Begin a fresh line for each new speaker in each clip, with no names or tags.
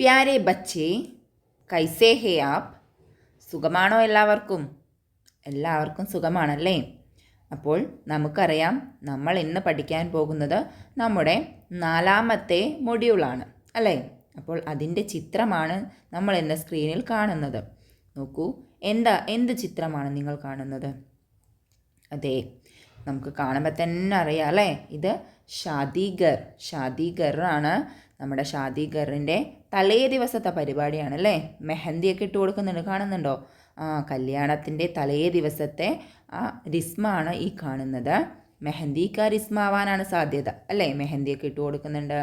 പ്യാരെ ബച്ചേ കൈസേ ഹേ app. സുഖമാണോ എല്ലാവർക്കും സുഖമാണല്ലേ? അപ്പോൾ നമുക്കറിയാം, നമ്മൾ ഇന്ന് പഠിക്കാൻ പോകുന്നത് നമ്മുടെ 4ാമത്തെ മൊഡ്യൂളാണ് അല്ലേ? അപ്പോൾ അതിൻ്റെ ചിത്രമാണ് നമ്മൾ ഇന്ന് സ്ക്രീനിൽ കാണുന്നത്. നോക്കൂ, എന്ത് ചിത്രമാണ് നിങ്ങൾ കാണുന്നത്? അതെ, നമുക്ക് കാണുമ്പോൾ തന്നെ അറിയാം അല്ലേ, ഇത് ഷാദീഗറാണ്. നമ്മുടെ ഷാദീഗറിൻ്റെ തലേ ദിവസത്തെ പരിപാടിയാണ് അല്ലേ? മെഹന്തിയൊക്കെ ഇട്ട് കൊടുക്കുന്നുണ്ട്, കാണുന്നുണ്ടോ? കല്യാണത്തിൻ്റെ തലേ ദിവസത്തെ ആ റിസ്മാണ് ഈ കാണുന്നത്. മെഹന്തി കാ റിസ്മ ആവാനാണ് സാധ്യത അല്ലേ? മെഹന്തിയൊക്കെ ഇട്ട് കൊടുക്കുന്നുണ്ട്.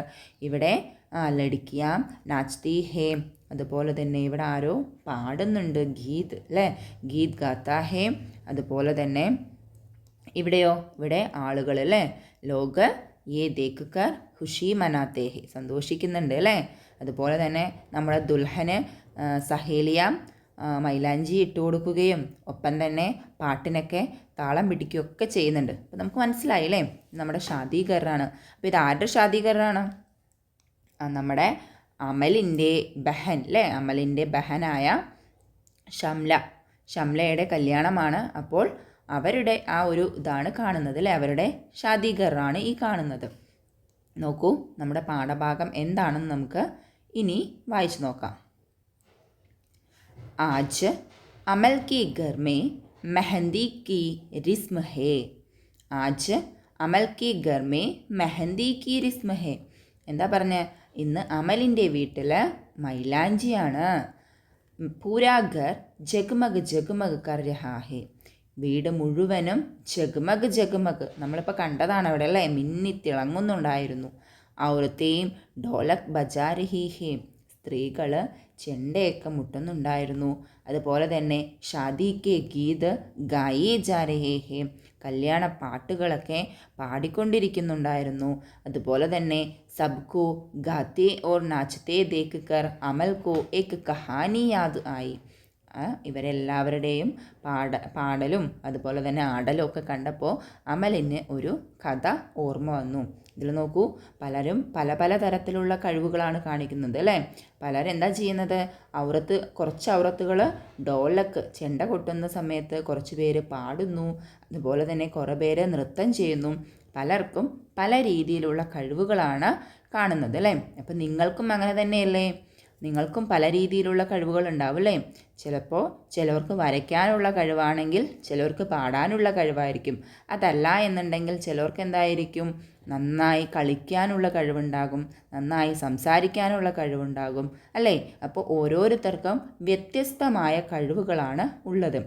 ഇവിടെ ലടിക്കിയാം നാച്തി ഹേ, അതുപോലെ തന്നെ ഇവിടെ ആരോ പാടുന്നുണ്ട്, ഗീത് അല്ലേ? ഗീത് ഗാത്താ ഹേ. അതുപോലെ തന്നെ ഇവിടെയോ, ഇവിടെ ആളുകൾ അല്ലേ, ലോക യേ ദേഖ് കർ ഖുഷി മനാത്തേ ഹേ, സന്തോഷിക്കുന്നുണ്ട് അല്ലേ? അതുപോലെ തന്നെ നമ്മുടെ ദുൽഹന് സഹേലിയ മൈലാഞ്ചി ഇട്ട് കൊടുക്കുകയും ഒപ്പം തന്നെ പാട്ടിനൊക്കെ താളം പിടിക്കുകയൊക്കെ ചെയ്യുന്നുണ്ട്. അപ്പോൾ നമുക്ക് മനസ്സിലായില്ലേ, നമ്മുടെ ഷാദീഗറാണ്. അപ്പോൾ ഇത് ആരുടെ ഷാദീഗറാണ്? നമ്മുടെ അമലിൻ്റെ ബഹൻ അല്ലേ? അമലിൻ്റെ ബഹനായ ഷംലയുടെ കല്യാണമാണ്. അപ്പോൾ അവരുടെ ആ ഒരു ഇതാണ് കാണുന്നത് അല്ലേ? അവരുടെ ഷാദീഗറാണ് ഈ കാണുന്നത്. നോക്കൂ, നമ്മുടെ പാഠഭാഗം എന്താണെന്ന് നമുക്ക് ഇനി വായിച്ചു നോക്കാം. ആജ് അമൽ കി ഘർ മേ മെഹന്തി കി റിസ്മ ഹേ. ആജ് അമൽ കി ഘർ മേ മെഹന്തി കി റിസ്മ ഹേ. എന്താ പറഞ്ഞത്? ഇന്ന് അമലിൻ്റെ വീട്ടിൽ മൈലാഞ്ചിയാണ്. പൂരാ ഘർ ജഗ്മഗ് ജഗ്മഗ് കർ രഹാ ഹേ. വീട് മുഴുവനും ജഗ്മഗ് നമ്മളിപ്പോൾ കണ്ടതാണ് അവിടെ അല്ലേ? മിന്നിത്തിളങ്ങുന്നുണ്ടായിരുന്നു. ഔറത്തേം ഡോലക് ബജാ രഹി ഹേ. സ്ത്രീകൾ ചെണ്ടയൊക്കെ മുട്ടുന്നുണ്ടായിരുന്നു. അതുപോലെ തന്നെ ഷാദിക്ക് ഗീത് ഗായേ ജാ രഹേ ഹേ. കല്യാണ പാട്ടുകളൊക്കെ പാടിക്കൊണ്ടിരിക്കുന്നുണ്ടായിരുന്നു. അതുപോലെ തന്നെ സബ്കോ ഗാത്തേ ഓർ നാച്ചത്തെ ദേഖ് കർ അമൽ കോ ഏക് കഹാനി യാദ് ആയി. ഇവരെല്ലാവരുടെയും പാടലും അതുപോലെ തന്നെ ആടലും ഒക്കെ കണ്ടപ്പോൾ അമലിന് ഒരു കഥ ഓർമ്മ വന്നു. ഇതിൽ നോക്കൂ, പലരും പല തരത്തിലുള്ള കഴിവുകളാണ് കാണിക്കുന്നത് അല്ലേ? പലരെന്താ ചെയ്യുന്നത്? കുറച്ച് ഔറത്തുകൾ ഡോലക്ക് ചെണ്ട കൊട്ടുന്ന സമയത്ത് കുറച്ച് പേര് പാടുന്നു, അതുപോലെ തന്നെ കുറേ പേര് നൃത്തം ചെയ്യുന്നു. പലർക്കും പല രീതിയിലുള്ള കഴിവുകളാണ് കാണുന്നത് അല്ലേ? അപ്പം നിങ്ങൾക്കും അങ്ങനെ തന്നെയല്ലേ? നിങ്ങൾക്കും പല രീതിയിലുള്ള കഴിവുകൾ ഉണ്ടാവും അല്ലേ? ചിലപ്പോൾ ചിലവർക്ക് വരയ്ക്കാനുള്ള കഴിവാണെങ്കിൽ ചിലവർക്ക് പാടാനുള്ള കഴിവായിരിക്കും. അതല്ല എന്നുണ്ടെങ്കിൽ ചിലവർക്ക് എന്തായിരിക്കും? നന്നായി കളിക്കാനുള്ള കഴിവുണ്ടാകും, നന്നായി സംസാരിക്കാനുള്ള കഴിവുണ്ടാകും അല്ലേ? അപ്പോൾ ഓരോരുത്തർക്കും വ്യത്യസ്തമായ കഴിവുകളാണ് ഉള്ളത്.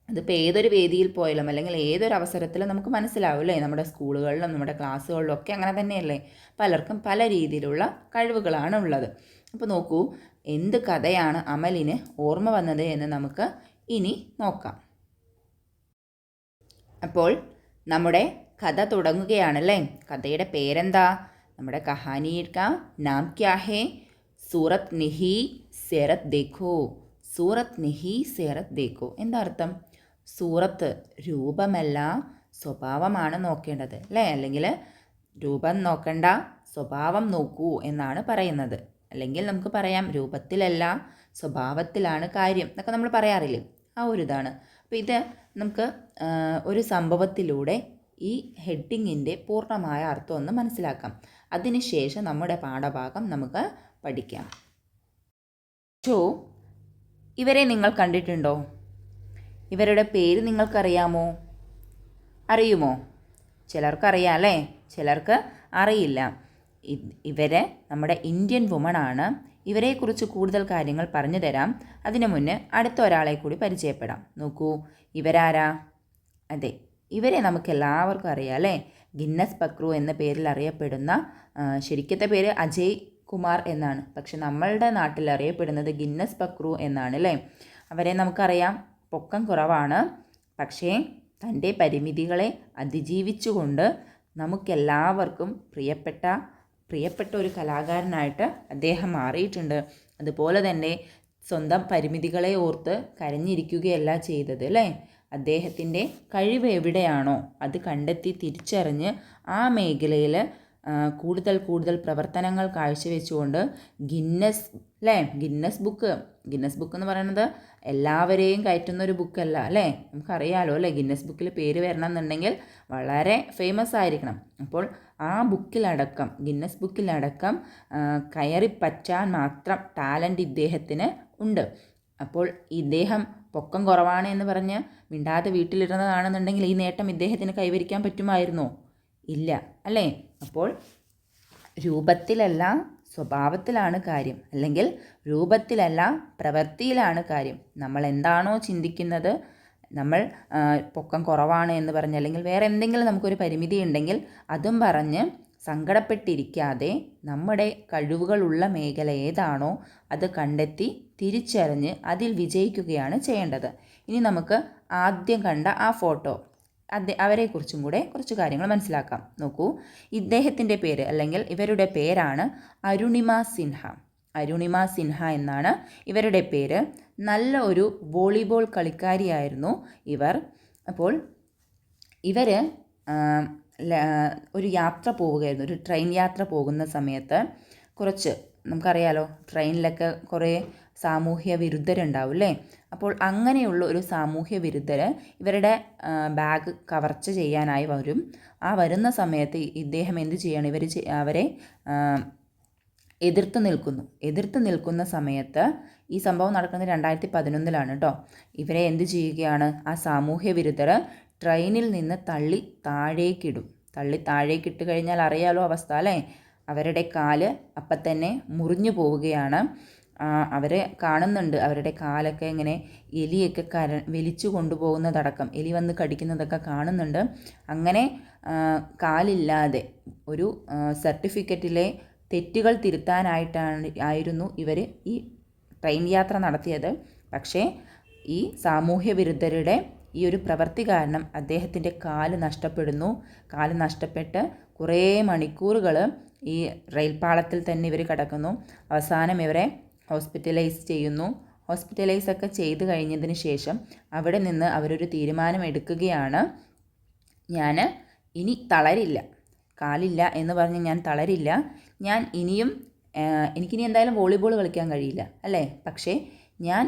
അതിപ്പോൾ ഏതൊരു വേദിയിൽ പോയാലും അല്ലെങ്കിൽ ഏതൊരു അവസരത്തിലും നമുക്ക് മനസ്സിലാവും അല്ലേ? നമ്മുടെ സ്കൂളുകളിലും നമ്മുടെ ക്ലാസ്സുകളിലും ഒക്കെ അങ്ങനെ തന്നെയല്ലേ? പലർക്കും പല രീതിയിലുള്ള കഴിവുകളാണ് ഉള്ളത്. അപ്പോൾ നോക്കൂ, എന്ത് കഥയാണ് അമലിന് ഓർമ്മ വന്നത് എന്ന് നമുക്ക് ഇനി നോക്കാം. അപ്പോൾ നമ്മുടെ കഥ തുടങ്ങുകയാണല്ലേ? കഥയുടെ പേരെന്താ? നമ്മുടെ കഹാനിയുടെ നാം ക്യാ ഹേ? സൂറത്ത് നിഹി സേറത്ത് ദേഖോ. സൂറത്ത് നിഹി സേറത്ത് ദേഖോ എന്താ അർത്ഥം? സൂറത്ത് രൂപമല്ല സ്വഭാവമാണ് നോക്കേണ്ടത് അല്ലേ? അല്ലെങ്കിൽ രൂപം നോക്കണ്ട, സ്വഭാവം നോക്കൂ എന്നാണ് പറയുന്നത്. അല്ലെങ്കിൽ നമുക്ക് പറയാം രൂപത്തിലല്ല സ്വഭാവത്തിലാണ് കാര്യം എന്നൊക്കെ നമ്മൾ പറയാറില്ലേ? ആ ഒരു ഇതാണ്. അപ്പോൾ ഇത് നമുക്ക് ഒരു സംഭവത്തിലൂടെ ഈ ഹെഡിങ്ങിൻ്റെ പൂർണ്ണമായ അർത്ഥം ഒന്ന് മനസ്സിലാക്കാം. അതിനുശേഷം നമ്മുടെ പാഠഭാഗം നമുക്ക് പഠിക്കാം. ഇവരെ നിങ്ങൾ കണ്ടിട്ടുണ്ടോ? ഇവരുടെ പേര് നിങ്ങൾക്കറിയാമോ? അറിയുമോ? ചിലർക്കറിയാം അല്ലേ? ചിലർക്ക് അറിയില്ല. ഇവരെ നമ്മുടെ ഇന്ത്യൻ വുമണാണ്. ഇവരെക്കുറിച്ച് കൂടുതൽ കാര്യങ്ങൾ പറഞ്ഞു തരാം. അതിനു മുന്നേ അടുത്ത ഒരാളെ കൂടി പരിചയപ്പെടാം. നോക്കൂ, ഇവരാരാ? അതെ, ഇവരെ നമുക്ക് എല്ലാവർക്കും അറിയാം അല്ലേ? ഗിന്നസ് പക്രു എന്ന പേരിൽ അറിയപ്പെടുന്ന, ശരിക്കത്തെ പേര് അജയ് കുമാർ എന്നാണ്, പക്ഷെ നമ്മളുടെ നാട്ടിൽ അറിയപ്പെടുന്നത് ഗിന്നസ് പക്രു എന്നാണ് അല്ലേ? അവരെ നമുക്കറിയാം, പൊക്കം കുറവാണ്, പക്ഷേ തൻ്റെ പരിമിതികളെ അതിജീവിച്ചുകൊണ്ട് നമുക്കെല്ലാവർക്കും പ്രിയപ്പെട്ട ഒരു കലാകാരനായിട്ട് അദ്ദേഹം മാറിയിട്ടുണ്ട്. അതുപോലെ തന്നെ സ്വന്തം പരിമിതികളെ ഓർത്ത് കരഞ്ഞിരിക്കുകയല്ല ചെയ്തത് അല്ലേ? അദ്ദേഹത്തിൻ്റെ കഴിവ് എവിടെയാണോ അത് കണ്ടെത്തി തിരിച്ചറിഞ്ഞ് ആ മേഖലയിൽ കൂടുതൽ കൂടുതൽ പ്രവർത്തനങ്ങൾ കാഴ്ചവെച്ചുകൊണ്ട് ഗിന്നസ് ബുക്ക് എന്ന് പറയുന്നത് എല്ലാവരെയും കയറ്റുന്ന ഒരു ബുക്കല്ല അല്ലേ. നമുക്കറിയാലോ അല്ലേ, ഗിന്നസ് ബുക്കിൽ പേര് വരണം എന്നുണ്ടെങ്കിൽ വളരെ ഫേമസ് ആയിരിക്കണം. അപ്പോൾ ആ ഗിന്നസ് ബുക്കിലടക്കം കയറിപ്പറ്റാൻ മാത്രം ടാലൻറ്റ് ഇദ്ദേഹത്തിന് ഉണ്ട്. അപ്പോൾ ഇദ്ദേഹം പൊക്കം കുറവാണ് എന്ന് പറഞ്ഞ് മിണ്ടാതെ വീട്ടിലിരുന്നതാണെന്നുണ്ടെങ്കിൽ ഈ നേട്ടം ഇദ്ദേഹത്തിന് കൈവരിക്കാൻ പറ്റുമായിരുന്നോ? ഇല്ല അല്ലേ. അപ്പോൾ രൂപത്തിലല്ല സ്വഭാവത്തിലാണ് കാര്യം, അല്ലെങ്കിൽ രൂപത്തിലല്ല പ്രവൃത്തിയിലാണ് കാര്യം. നമ്മൾ എന്താണോ ചിന്തിക്കുന്നത്, നമ്മൾ പൊക്കം കുറവാണ് എന്ന് പറഞ്ഞ് അല്ലെങ്കിൽ വേറെ എന്തെങ്കിലും നമുക്കൊരു പരിമിതി ഉണ്ടെങ്കിൽ അതും പറഞ്ഞ് സങ്കടപ്പെട്ടിരിക്കാതെ നമ്മുടെ കഴിവുകളുള്ള മേഖല ഏതാണോ അത് കണ്ടെത്തി തിരിച്ചറിഞ്ഞ് അതിൽ വിജയിക്കുകയാണ് ചെയ്യേണ്ടത്. ഇനി നമുക്ക് ആദ്യം കണ്ട ആ ഫോട്ടോ അവരെക്കുറിച്ചും കൂടെ കുറച്ച് കാര്യങ്ങൾ മനസ്സിലാക്കാം. നോക്കൂ, ഇദ്ദേഹത്തിൻ്റെ പേര് അല്ലെങ്കിൽ ഇവരുടെ പേരാണ് അരുണിമ സിൻഹ എന്നാണ് ഇവരുടെ പേര്. നല്ല ഒരു വോളിബോൾ കളിക്കാരിയായിരുന്നു ഇവർ. അപ്പോൾ ഇവർ ഒരു യാത്ര പോവുകയായിരുന്നു. ഒരു ട്രെയിൻ യാത്ര പോകുന്ന സമയത്ത് നമുക്കറിയാലോ ട്രെയിനിലൊക്കെ കുറേ സാമൂഹ്യ വിരുദ്ധരുണ്ടാവും അല്ലേ. അപ്പോൾ അങ്ങനെയുള്ള ഒരു സാമൂഹ്യ വിരുദ്ധർ ഇവരുടെ ബാഗ് കവർച്ച ചെയ്യാനായി വരും. ആ വരുന്ന സമയത്ത് ഇദ്ദേഹം എന്ത് ചെയ്യണം, അവരെ എതിർത്ത് നിൽക്കുന്ന സമയത്ത്, ഈ സംഭവം നടക്കുന്നത് 2011 കേട്ടോ. ഇവരെ എന്ത് ചെയ്യുകയാണ്, ആ സാമൂഹ്യ വിരുദ്ധർ ട്രെയിനിൽ നിന്ന് തള്ളി താഴേക്കിട്ട് കഴിഞ്ഞാൽ അറിയാലോ അവസ്ഥ അല്ലേ. അവരുടെ കാല് അപ്പം തന്നെ മുറിഞ്ഞു പോവുകയാണ്. അവർ കാണുന്നുണ്ട് അവരുടെ കാലൊക്കെ ഇങ്ങനെ എലിയൊക്കെ വലിച്ചു കൊണ്ടുപോകുന്നതടക്കം, എലി വന്ന് കടിക്കുന്നതൊക്കെ കാണുന്നുണ്ട്. അങ്ങനെ കാലില്ലാതെ ഒരു സർട്ടിഫിക്കറ്റിലെ തെറ്റുകൾ തിരുത്താനായിട്ടായിരുന്നു ഇവർ ഈ ട്രെയിൻ യാത്ര നടത്തിയത്. പക്ഷേ ഈ സാമൂഹ്യ വിരുദ്ധരുടെ ഈ ഒരു പ്രവൃത്തി കാരണം അദ്ദേഹത്തിൻ്റെ കാല് നഷ്ടപ്പെട്ട് കുറേ മണിക്കൂറുകൾ ഈ റെയിൽപാളത്തിൽ തന്നെ ഇവർ കിടക്കുന്നു. അവസാനം ഇവരെ ഹോസ്പിറ്റലൈസ് ഒക്കെ ചെയ്ത് കഴിഞ്ഞതിന് ശേഷം അവിടെ നിന്ന് അവരൊരു തീരുമാനം എടുക്കുകയാണ്, ഞാൻ ഇനി തളരില്ല, കാലില്ല എന്ന് പറഞ്ഞ് ഞാൻ തളരില്ല, ഞാൻ എനിക്കിനി എന്തായാലും വോളിബോൾ കളിക്കാൻ കഴിയില്ല അല്ലേ, പക്ഷേ ഞാൻ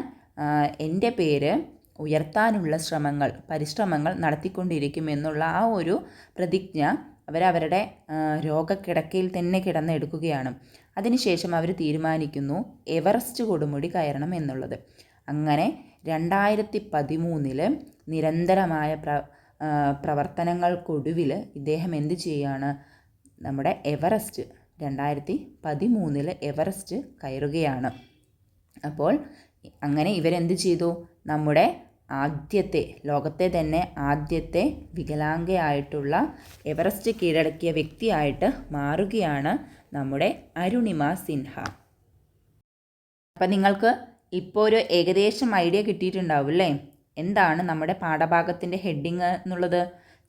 എൻ്റെ പേര് ഉയർത്താനുള്ള പരിശ്രമങ്ങൾ നടത്തിക്കൊണ്ടിരിക്കും എന്നുള്ള ആ ഒരു പ്രതിജ്ഞ അവരവരുടെ രോഗക്കിടക്കയിൽ തന്നെ കിടന്നെടുക്കുകയാണ്. അതിനുശേഷം അവർ തീരുമാനിക്കുന്നു എവറസ്റ്റ് കൊടുമുടി കയറണം എന്നുള്ളത്. അങ്ങനെ 2013 നിരന്തരമായ പ്രവർത്തനങ്ങൾക്കൊടുവിൽ ഇദ്ദേഹം എന്ത് ചെയ്യുകയാണ്, നമ്മുടെ 2013 എവറസ്റ്റ് കയറുകയാണ്. അപ്പോൾ അങ്ങനെ ഇവരെന്ത് ചെയ്തു, നമ്മുടെ ലോകത്തെ തന്നെ ആദ്യത്തെ വികലാംഗയായിട്ടുള്ള എവറസ്റ്റ് കീഴടക്കിയ വ്യക്തിയായിട്ട് മാറുകയാണ് നമ്മുടെ അരുണിമ സിൻഹ. അപ്പം നിങ്ങൾക്ക് ഇപ്പോൾ ഒരു ഏകദേശം ഐഡിയ കിട്ടിയിട്ടുണ്ടാവും അല്ലേ, എന്താണ് നമ്മുടെ പാഠഭാഗത്തിൻ്റെ ഹെഡിങ് എന്നുള്ളത്.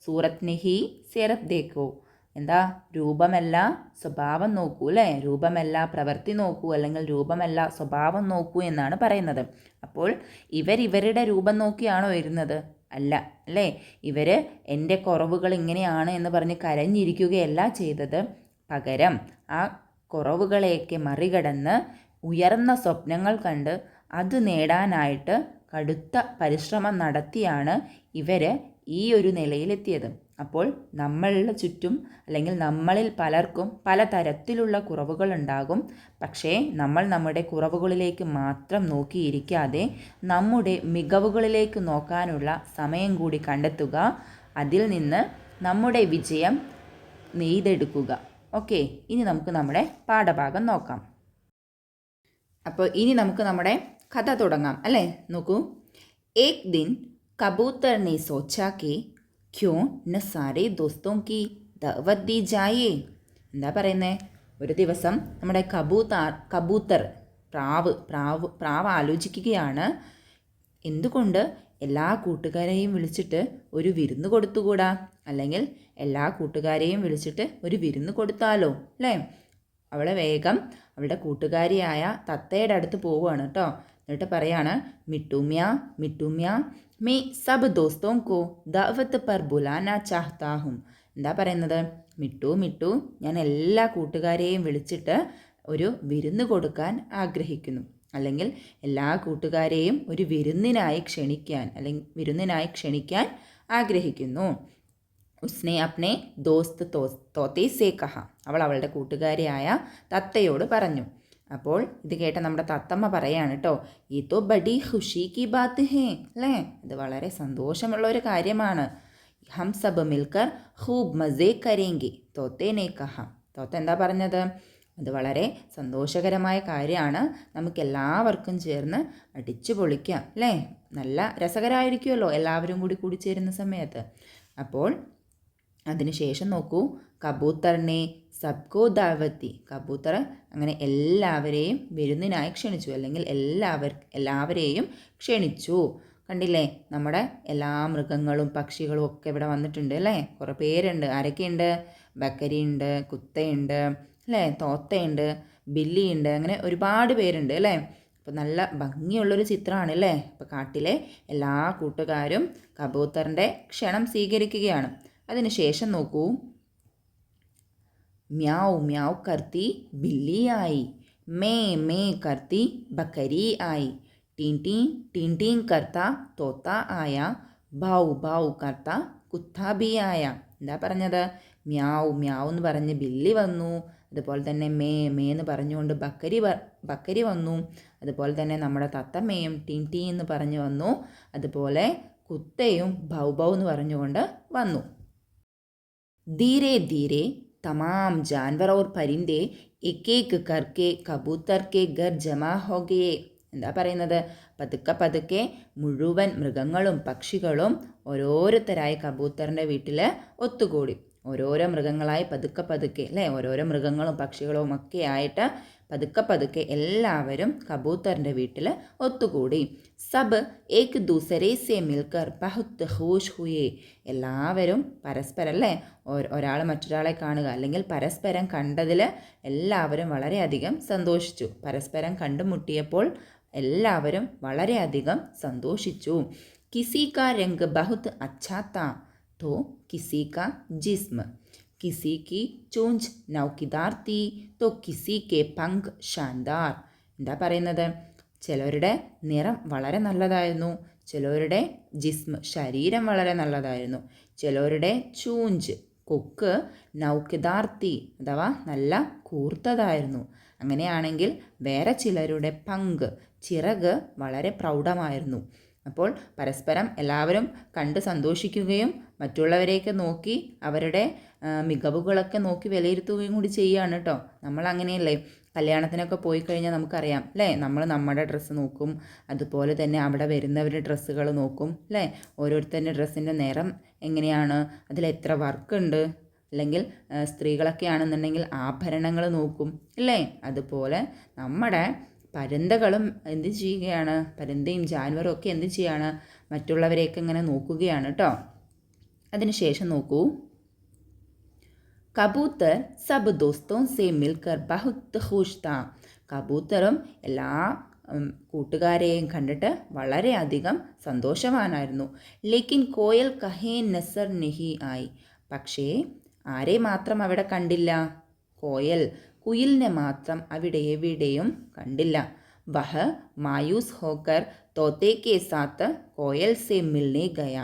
സൂറത്ത് നഹി സേറത്ത് ദേഖോ, എന്താ, രൂപമല്ല സ്വഭാവം നോക്കൂ അല്ലേ, രൂപമല്ല പ്രവൃത്തി നോക്കൂ, അല്ലെങ്കിൽ രൂപമല്ല സ്വഭാവം നോക്കൂ എന്നാണ് പറയുന്നത്. അപ്പോൾ ഇവരുടെ രൂപം നോക്കിയാണോ വരുന്നത്? അല്ല അല്ലേ. ഇവർ എൻ്റെ കുറവുകൾ ഇങ്ങനെയാണ് എന്ന് പറഞ്ഞ് കരഞ്ഞിരിക്കുകയല്ല ചെയ്തത്. പകരം ആ കുറവുകളെയൊക്കെ മറികടന്ന് ഉയർന്ന സ്വപ്നങ്ങൾ കണ്ട് അത് നേടാനായിട്ട് കടുത്ത പരിശ്രമം നടത്തിയാണ് ഇവർ ഈ ഒരു നിലയിലെത്തിയത്. അപ്പോൾ നമ്മളുടെ ചുറ്റും അല്ലെങ്കിൽ നമ്മളിൽ പലർക്കും പലതരത്തിലുള്ള കുറവുകളുണ്ടാകും. പക്ഷേ നമ്മൾ നമ്മുടെ കുറവുകളിലേക്ക് മാത്രം നോക്കിയിരിക്കാതെ നമ്മുടെ മികവുകളിലേക്ക് നോക്കാനുള്ള സമയം കൂടി കണ്ടെത്തുക. അതിൽ നിന്ന് നമ്മുടെ വിജയം നെയ്തെടുക്കുക. ഓക്കെ, ഇനി നമുക്ക് നമ്മുടെ പാഠഭാഗം നോക്കാം. അപ്പോൾ ഇനി നമുക്ക് നമ്മുടെ കഥ തുടങ്ങാം അല്ലേ. നോക്കൂ, ഏക് ദിൻ കബൂത്തർ ने सोचा कि क्यों न सारे दोस्तों की दावत दी जाए. എന്താ പറയുന്നത്, ഒരു ദിവസം നമ്മുടെ കബൂത്തർ പ്രാവ് ആലോചിക്കുകയാണ്, എന്തുകൊണ്ട് എല്ലാ കൂട്ടുകാരെയും വിളിച്ചിട്ട് ഒരു വിരുന്ന് കൊടുത്തുകൂടാ, അല്ലെങ്കിൽ എല്ലാ കൂട്ടുകാരെയും വിളിച്ചിട്ട് ഒരു വിരുന്ന് കൊടുത്താലോ അല്ലേ. അവളെ വേഗം അവളുടെ കൂട്ടുകാരിയായ തത്തയുടെ അടുത്ത് പോവുകയാണ് കേട്ടോ. എന്നിട്ട് പറയാണ്, മിട്ടുമ്യ മേ സബ് ദോസ്തോം കോ ദാവത്ത് പർ ബുലാന ചാഹ്താ ഹും. എന്താ പറയുന്നത്, മിട്ടു മിട്ടു, ഞാൻ എല്ലാ കൂട്ടുകാരെയും വിളിച്ചിട്ട് ഒരു വിരുന്ന് കൊടുക്കാൻ ആഗ്രഹിക്കുന്നു, അല്ലെങ്കിൽ എല്ലാ കൂട്ടുകാരെയും ഒരു വിരുന്നിനായി ക്ഷണിക്കാൻ ആഗ്രഹിക്കുന്നു. ഉസ്നെ അപ്നെ ദോസ്ത് തോത്തെ സേ കഹ, അവൾ അവളുടെ കൂട്ടുകാരിയായ തത്തയോട് പറഞ്ഞു. അപ്പോൾ ഇത് കേട്ട നമ്മുടെ തത്തമ്മ പറയാണ് കേട്ടോ, ഈ തോ ബഡി ഖുഷി കി ബാത്ത് ഹേ, അല്ലേ, ഇത് വളരെ സന്തോഷമുള്ള ഒരു കാര്യമാണ്. ഹം സബ് മിൽക്കർ ഖൂബ് മസേ കരേങ്കി തോത്തെ നേ കഹ. തോത്ത എന്താ പറഞ്ഞത്? അത് വളരെ സന്തോഷകരമായ കാര്യമാണ്, നമുക്കെല്ലാവർക്കും ചേർന്ന് അടിച്ചു പൊളിക്കാം, അല്ലേ, നല്ല രസകരമായിരിക്കുമല്ലോ എല്ലാവരും കൂടി ചേരുന്ന സമയത്ത്. അപ്പോൾ അതിനുശേഷം നോക്കൂ, കബൂത്തറിനെ സബ്കോ ദാവത്തി, കബൂത്തർ അങ്ങനെ എല്ലാവരെയും വിരുന്നിനായി ക്ഷണിച്ചു, അല്ലെങ്കിൽ എല്ലാവരെയും ക്ഷണിച്ചു. കണ്ടില്ലേ, നമ്മുടെ എല്ലാ മൃഗങ്ങളും പക്ഷികളും ഒക്കെ ഇവിടെ വന്നിട്ടുണ്ട്, അല്ലേ, കുറേ പേരുണ്ട്. ആരൊക്കെയുണ്ട്? ബക്കരിയുണ്ട്, കുത്തയുണ്ട്, അല്ലേ, തോത്തയുണ്ട്, ബില്ലിയുണ്ട്, അങ്ങനെ ഒരുപാട് പേരുണ്ട്, അല്ലേ. അപ്പോൾ നല്ല ഭംഗിയുള്ളൊരു ചിത്രമാണ്, അല്ലേ. അപ്പോൾ കാട്ടിലെ എല്ലാ കൂട്ടുകാരും കബൂത്തറിൻ്റെ ക്ഷണം സ്വീകരിക്കുകയാണ്. അതിനുശേഷം നോക്കൂ, മ്യാവ് മ്യാവ് കർത്തി ബില്ലി ആയി, മേ കർത്തി ബക്കരി ആയി, ടീൻ ടീൻ കർത്ത തോത്ത ആയ, ഭാവ് കർത്ത കുത്ത ബി ആയ. എന്താ പറഞ്ഞത്? മ്യാവ് മ്യാവ് എന്ന് പറഞ്ഞ് ബില്ലി വന്നു, അതുപോലെ തന്നെ മേ എന്ന് പറഞ്ഞുകൊണ്ട് ബക്കരി വന്നു, അതുപോലെ തന്നെ നമ്മുടെ തത്തമ്മയും ടീൻ എന്ന് പറഞ്ഞു വന്നു, അതുപോലെ കുത്തയും ഭൗ എന്ന് പറഞ്ഞുകൊണ്ട് വന്നു. धीरे धीरे तमाम जानवर और परिंदे एक एक करके कबूतर के घर जमा हो गए. എന്താ പറയുന്നത്? പതുക്കെ മുഴുവൻ മൃഗങ്ങളും പക്ഷികളും ഓരോരുത്തരായി കബൂത്തറിൻ്റെ വീട്ടിൽ ഒത്തുകൂടി. ഓരോരോ മൃഗങ്ങളായി പതുക്കെ, അല്ലേ, ഓരോരോ മൃഗങ്ങളും പക്ഷികളും ഒക്കെ ആയിട്ട് പതുക്കെ എല്ലാവരും കബൂത്തറിൻ്റെ വീട്ടിൽ ഒത്തുകൂടി. സബ് ഏക് ദൂസരെ സെ മിൽക്കർ ബഹുത് ഖുഷ് ഹുയേ. എല്ലാവരും പരസ്പരം, അല്ലേ, ഒരാൾ മറ്റൊരാളെ കാണുക അല്ലെങ്കിൽ പരസ്പരം കണ്ടതിൽ എല്ലാവരും വളരെയധികം സന്തോഷിച്ചു. പരസ്പരം കണ്ടുമുട്ടിയപ്പോൾ എല്ലാവരും വളരെയധികം സന്തോഷിച്ചു. കിസി കാ രംഗ് ബഹുത് അച്ഛാ താ तो किसी का जिस्म, किसी की चूंझ नौकीदार थी तो किसी के पंख शानदार. എന്താ പറയുന്നത്? ചിലവരുടെ നിറം വളരെ നല്ലതായിരുന്നു, ചിലവരുടെ ജിസ്മ് ശരീരം വളരെ നല്ലതായിരുന്നു, ചിലവരുടെ ചൂഞ്ച് കൊക്ക് നൗക്കിദാർ തീ അഥവാ നല്ല കൂർത്തതായിരുന്നു. അങ്ങനെയാണെങ്കിൽ വേറെ ചിലരുടെ പങ്ക് ചിറക് വളരെ പ്രൗഢമായിരുന്നു. അപ്പോൾ പരസ്പരം എല്ലാവരും കണ്ട് സന്തോഷിക്കുകയും മറ്റുള്ളവരെയൊക്കെ നോക്കി അവരുടെ മികവുകളൊക്കെ നോക്കി വിലയിരുത്തുകയും കൂടി ചെയ്യുകയാണ് കേട്ടോ. നമ്മൾ അങ്ങനെയല്ലേ, കല്യാണത്തിനൊക്കെ പോയി കഴിഞ്ഞാൽ നമുക്കറിയാം, അല്ലേ, നമ്മൾ നമ്മുടെ ഡ്രസ്സ് നോക്കും, അതുപോലെ തന്നെ അവിടെ വരുന്നവരുടെ ഡ്രസ്സുകൾ നോക്കും, അല്ലേ, ഓരോരുത്തരുടെ ഡ്രസ്സിൻ്റെ നിറം എങ്ങനെയാണ്, അതിലെത്ര വർക്കുണ്ട്, അല്ലെങ്കിൽ സ്ത്രീകളൊക്കെ ആണെന്നുണ്ടെങ്കിൽ ആഭരണങ്ങൾ നോക്കും, അല്ലേ. അതുപോലെ നമ്മുടെ പരുന്തകളും എന്ത് ചെയ്യുകയാണ്? പരുന്തയും ജാൻവറും ഒക്കെ എന്ത് ചെയ്യാണ്? മറ്റുള്ളവരെയൊക്കെ ഇങ്ങനെ നോക്കുകയാണ് കേട്ടോ. അതിനുശേഷം നോക്കൂ, കബൂത്തർ സബ് ദോസ്തോ സെ മിൽക്കർ ബഹുത് ഖുഷ് താ. കബൂത്തറും എല്ലാ കൂട്ടുകാരെയും കണ്ടിട്ട് വളരെയധികം സന്തോഷവാനായിരുന്നു. ലേക്കിൻ കോയൽ കഹേ നസർ നഹി ആയി. പക്ഷേ ആരെ മാത്രം അവിടെ കണ്ടില്ല? കുയിലിനെ മാത്രം അവിടെ എവിടെയും കണ്ടില്ല. വഹ് മായൂസ് ഹോക്കർ തോത്തേ കെ സാത്ത് കോയൽ സെ മിൽനെ ഗയ.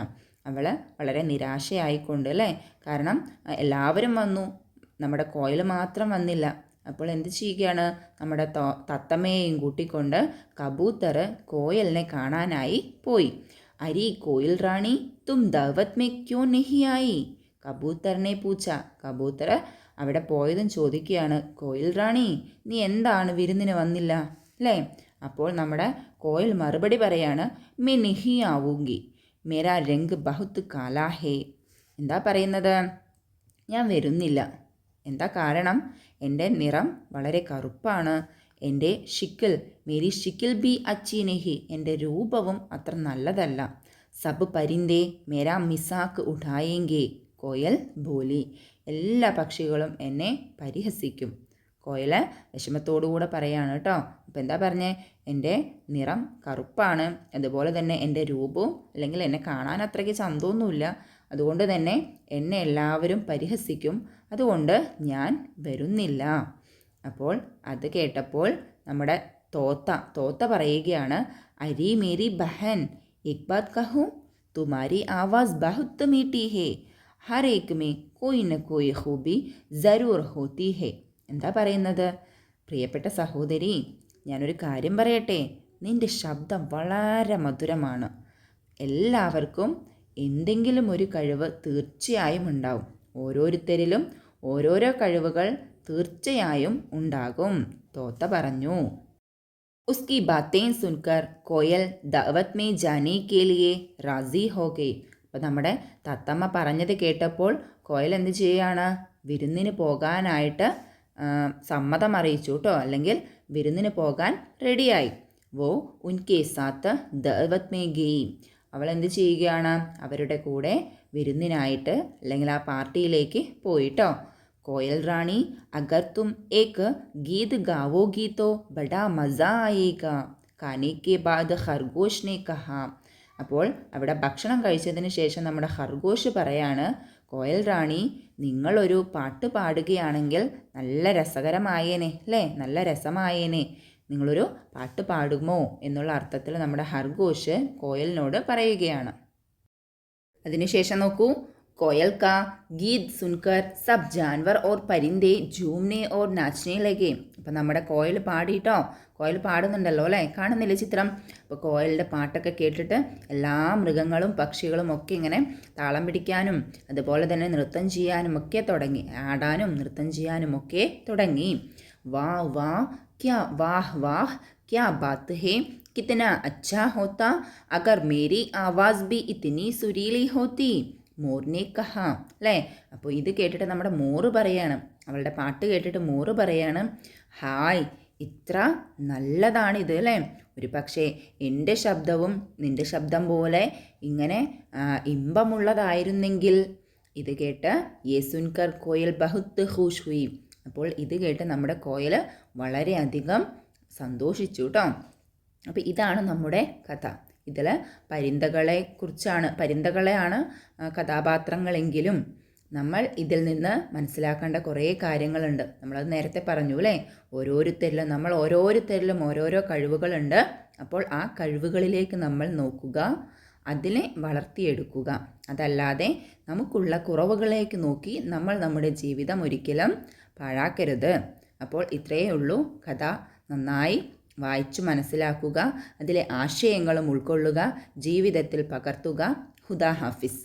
അവൾ വളരെ നിരാശയായിക്കൊണ്ട്, അല്ലേ, കാരണം എല്ലാവരും വന്നു, നമ്മുടെ കോയൽ മാത്രം വന്നില്ല. അപ്പോൾ എന്ത് ചെയ്യുകയാണ്? നമ്മുടെ തത്തമ്മയെയും കൂട്ടിക്കൊണ്ട് കബൂത്തർ കോയലിനെ കാണാനായി പോയി. അരി കോയിൽ റാണി തും ദഅവത് മേ ക്യോ നഹി ആയി? കബൂത്തറിനെ പൂച്ച. കബൂത്തർ അവിടെ പോയതും ചോദിക്കുകയാണ്, കോയിൽ റാണി, നീ എന്താണ് വിരുന്നിന് വന്നില്ല, അല്ലേ. അപ്പോൾ നമ്മുടെ കോയിൽ മറുപടി പറയാണ്, മേ നഹി ആവൂങ്കി, മേരാ രംഗ് ബഹുത് കാലാ ഹേ. എന്താ പറയുന്നത്? ഞാൻ വരുന്നില്ല. എന്താ കാരണം? എൻ്റെ നിറം വളരെ കറുപ്പാണ്, എൻ്റെ മേരി ഷിക്കിൽ ബി അച്ചി നഹി, എൻ്റെ രൂപവും അത്ര നല്ലതല്ല. സബ് പരിന്തേ മേരാ മിസാക്ക് ഉഠായെങ്കേ കോയൽ ബോലി. എല്ലാ പക്ഷികളും എന്നെ പരിഹസിക്കും. കോയൽ വിഷമത്തോടുകൂടെ പറയാണ് കേട്ടോ. അപ്പോൾ എന്താ പറഞ്ഞേ? എൻ്റെ നിറം കറുപ്പാണ്, അതുപോലെ തന്നെ എൻ്റെ രൂപവും അല്ലെങ്കിൽ എന്നെ കാണാൻ അത്രയ്ക്ക് ചന്തമൊന്നുമില്ല, അതുകൊണ്ട് തന്നെ എന്നെ എല്ലാവരും പരിഹസിക്കും, അതുകൊണ്ട് ഞാൻ വരുന്നില്ല. അപ്പോൾ അത് കേട്ടപ്പോൾ നമ്മുടെ തോത്ത പറയുകയാണ്, അരി മേരി ബഹൻ एक बात कहूँ, तुम्हारी आवाज़ बहुत मीठी है, हर एक में कोई न कोई खूबी जरूर होती है. എന്താ പറയുന്നത്? പ്രിയപ്പെട്ട സഹോദരി, ഞാനൊരു കാര്യം പറയട്ടെ, നിൻ്റെ ശബ്ദം വളരെ മധുരമാണ്. എല്ലാവർക്കും എന്തെങ്കിലും ഒരു കഴിവ് തീർച്ചയായും ഉണ്ടാവും. ഓരോരുത്തരിലും ഓരോരോ കഴിവുകൾ തീർച്ചയായും ഉണ്ടാകും. തോത്ത പറഞ്ഞു. उसकी बातें सुनकर कोयल दावत में जाने के लिए राजी हो गई. അപ്പോൾ നമ്മുടെ തത്തമ്മ പറഞ്ഞത് കേട്ടപ്പോൾ കോയൽ എന്ത് ചെയ്യുകയാണ്? വിരുന്നിന് പോകാനായിട്ട് സമ്മതം അറിയിച്ചു കേട്ടോ, അല്ലെങ്കിൽ വിരുന്നിന് പോകാൻ റെഡിയായി. വോ ഉൻകെ സാത്ത് ദഅവത് മേ ഗയി. അവൾ എന്ത് ചെയ്യുകയാണ്? അവരുടെ കൂടെ വിരുന്നിനായിട്ട് അല്ലെങ്കിൽ ആ പാർട്ടിയിലേക്ക് പോയിട്ടോ. कोयल रानी, अगर तुम एक गीत गाओगी तो बड़ा मज़ा आएगा, खाने के बाद खरगोश ने कहा. അപ്പോൾ അവിടെ ഭക്ഷണം കഴിച്ചതിന് ശേഷം നമ്മുടെ ഖർഗോഷ് പറയാണ്, കോയൽ റാണി, നിങ്ങളൊരു പാട്ട് പാടുകയാണെങ്കിൽ നല്ല രസകരമായേനെ അല്ലേ, നല്ല രസമായേനെ, നിങ്ങളൊരു പാട്ട് പാടുമോ എന്നുള്ള അർത്ഥത്തിൽ നമ്മുടെ ഖർഗോഷ് കോയലിനോട് പറയുകയാണ്. അതിനുശേഷം നോക്കൂ, कोयल का गीत सुनकर सब जानवर और परिंदे झूमने और नाचने लगे. അപ്പം നമ്മുടെ കോയൽ പാടിയിട്ടോ, കോയൽ പാടുന്നുണ്ടല്ലോ അല്ലേ, കാണുന്നില്ലേ ചിത്രം? അപ്പോൾ കോയലിൻ്റെ പാട്ടൊക്കെ കേട്ടിട്ട് എല്ലാ മൃഗങ്ങളും പക്ഷികളും ഒക്കെ ഇങ്ങനെ താളം പിടിക്കാനും അതുപോലെ തന്നെ നൃത്തം ചെയ്യാനും ഒക്കെ തുടങ്ങി, ആടാനും നൃത്തം ചെയ്യാനും ഒക്കെ തുടങ്ങി. വാഹ് വാഹ് ക്യാ വാഹ് വാഹ് ക്യാ ബാത്ത് ഹേ, കിतना अच्छा होता अगर मेरी आवाज़ भी इतनी सुरीली होती, മോറിനെ കഹ അല്ലേ. അപ്പോൾ ഇത് കേട്ടിട്ട് നമ്മുടെ മോറ് പറയാണ്, അവളുടെ പാട്ട് കേട്ടിട്ട് മോറ് പറയാണ്, ഹായ്, ഇത്ര നല്ലതാണിത് അല്ലേ, ഒരു പക്ഷേ എൻ്റെ ശബ്ദവും നിൻ്റെ ശബ്ദം പോലെ ഇങ്ങനെ ഇമ്പമുള്ളതായിരുന്നെങ്കിൽ. ഇത് കേട്ട് യേസുൻകർ കോയൽ ബഹുത്ത് ഖുഷ് ഹുയി. അപ്പോൾ ഇത് കേട്ട് നമ്മുടെ കോയൽ വളരെയധികം സന്തോഷിച്ചു കേട്ടോ. അപ്പോൾ ഇതാണ് നമ്മുടെ കഥ. ഇതിൽ പരിന്തകളെയാണ് കഥാപാത്രങ്ങളെങ്കിലും നമ്മൾ ഇതിൽ നിന്ന് മനസ്സിലാക്കേണ്ട കുറേ കാര്യങ്ങളുണ്ട്. നമ്മളത് നേരത്തെ പറഞ്ഞു അല്ലേ, ഓരോരുത്തരിലും ഓരോരോ കഴിവുകളുണ്ട്. അപ്പോൾ ആ കഴിവുകളിലേക്ക് നമ്മൾ നോക്കുക, അതിനെ വളർത്തിയെടുക്കുക. അതല്ലാതെ നമുക്കുള്ള കുറവുകളിലേക്ക് നോക്കി നമ്മൾ നമ്മുടെ ജീവിതം ഒരിക്കലും പാഴാക്കരുത്. അപ്പോൾ ഇത്രയേ ഉള്ളൂ കഥ. നന്നായി വായിച്ചു മനസ്സിലാക്കുക, അതിലെ ആശയങ്ങളും ഉൾക്കൊള്ളുക, ജീവിതത്തിൽ പകർത്തുക. ഹുദാ ഹാഫിസ്.